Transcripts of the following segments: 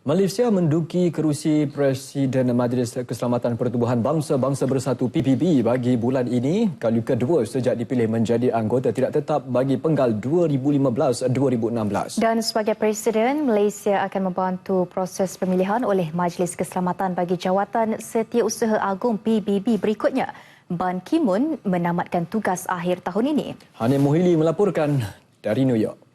Malaysia menduduki kerusi Presiden Majlis Keselamatan Pertubuhan Bangsa-Bangsa Bersatu PBB bagi bulan ini, kali kedua sejak dipilih menjadi anggota tidak tetap bagi penggal 2015-2016. Dan sebagai Presiden, Malaysia akan membantu proses pemilihan oleh Majlis Keselamatan bagi Jawatan Setiausaha Agung PBB berikutnya. Ban Ki-moon menamatkan tugas akhir tahun ini. Hanim Muhili melaporkan dari New York.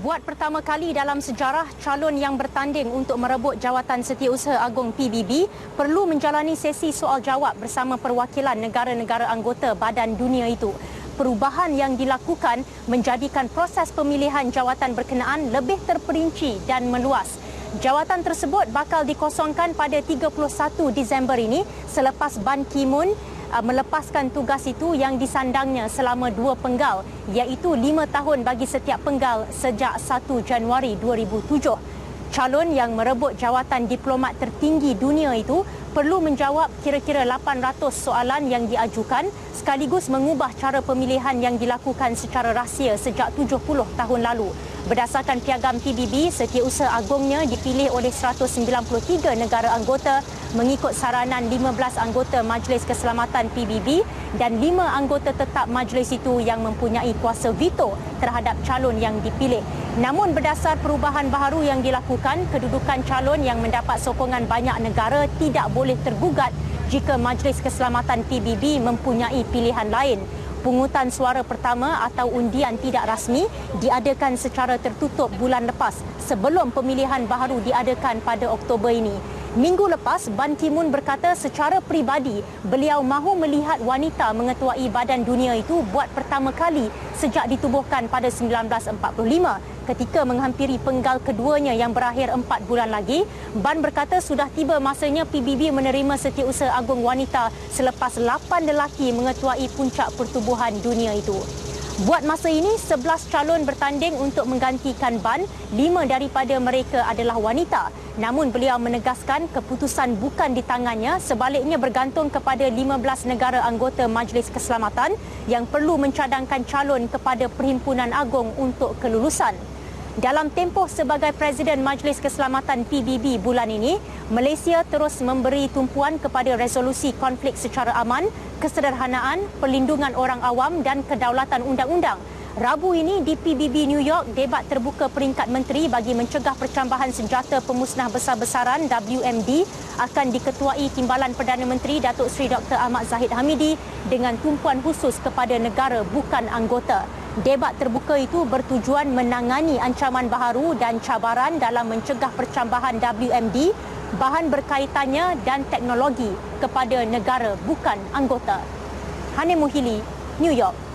Buat pertama kali dalam sejarah, calon yang bertanding untuk merebut Jawatan Setiausaha Agung PBB perlu menjalani sesi soal jawab bersama perwakilan negara-negara anggota badan dunia itu. Perubahan yang dilakukan menjadikan proses pemilihan jawatan berkenaan lebih terperinci dan meluas. Jawatan tersebut bakal dikosongkan pada 31 Disember ini selepas Ban Ki-moon melepaskan tugas itu yang disandangnya selama 2 penggal, iaitu 5 tahun bagi setiap penggal sejak 1 Januari 2007. Calon yang merebut jawatan diplomat tertinggi dunia itu perlu menjawab kira-kira 800 soalan yang diajukan sekaligus mengubah cara pemilihan yang dilakukan secara rahsia sejak 70 tahun lalu. Berdasarkan piagam PBB, Setiausaha Agungnya dipilih oleh 193 negara anggota mengikut saranan 15 anggota Majlis Keselamatan PBB dan 5 anggota tetap majlis itu yang mempunyai kuasa veto terhadap calon yang dipilih. Namun berdasar perubahan baharu yang dilakukan, kedudukan calon yang mendapat sokongan banyak negara tidak boleh tergugat jika Majlis Keselamatan PBB mempunyai pilihan lain. Pungutan suara pertama atau undian tidak rasmi diadakan secara tertutup bulan lepas sebelum pemilihan baharu diadakan pada Oktober ini. Minggu lepas, Ban Ki-moon berkata secara peribadi beliau mahu melihat wanita mengetuai badan dunia itu buat pertama kali sejak ditubuhkan pada 1945. Ketika menghampiri penggal keduanya yang berakhir 4 bulan lagi, Ban berkata sudah tiba masanya PBB menerima Setiausaha Agung wanita selepas 8 lelaki mengetuai puncak pertubuhan dunia itu. Buat masa ini, 11 calon bertanding untuk menggantikan Ban, 5 daripada mereka adalah wanita. Namun beliau menegaskan keputusan bukan di tangannya, sebaliknya bergantung kepada 15 negara anggota Majlis Keselamatan yang perlu mencadangkan calon kepada Perhimpunan Agung untuk kelulusan. Dalam tempoh sebagai Presiden Majlis Keselamatan PBB bulan ini, Malaysia terus memberi tumpuan kepada resolusi konflik secara aman, kesederhanaan, perlindungan orang awam dan kedaulatan undang-undang. Rabu ini di PBB New York, debat terbuka peringkat menteri bagi mencegah percambahan senjata pemusnah besar-besaran WMD akan diketuai Timbalan Perdana Menteri Datuk Seri Dr. Ahmad Zahid Hamidi dengan tumpuan khusus kepada negara bukan anggota. Debat terbuka itu bertujuan menangani ancaman baharu dan cabaran dalam mencegah percambahan WMD, bahan berkaitannya dan teknologi kepada negara bukan anggota. Hanim Muhili, New York.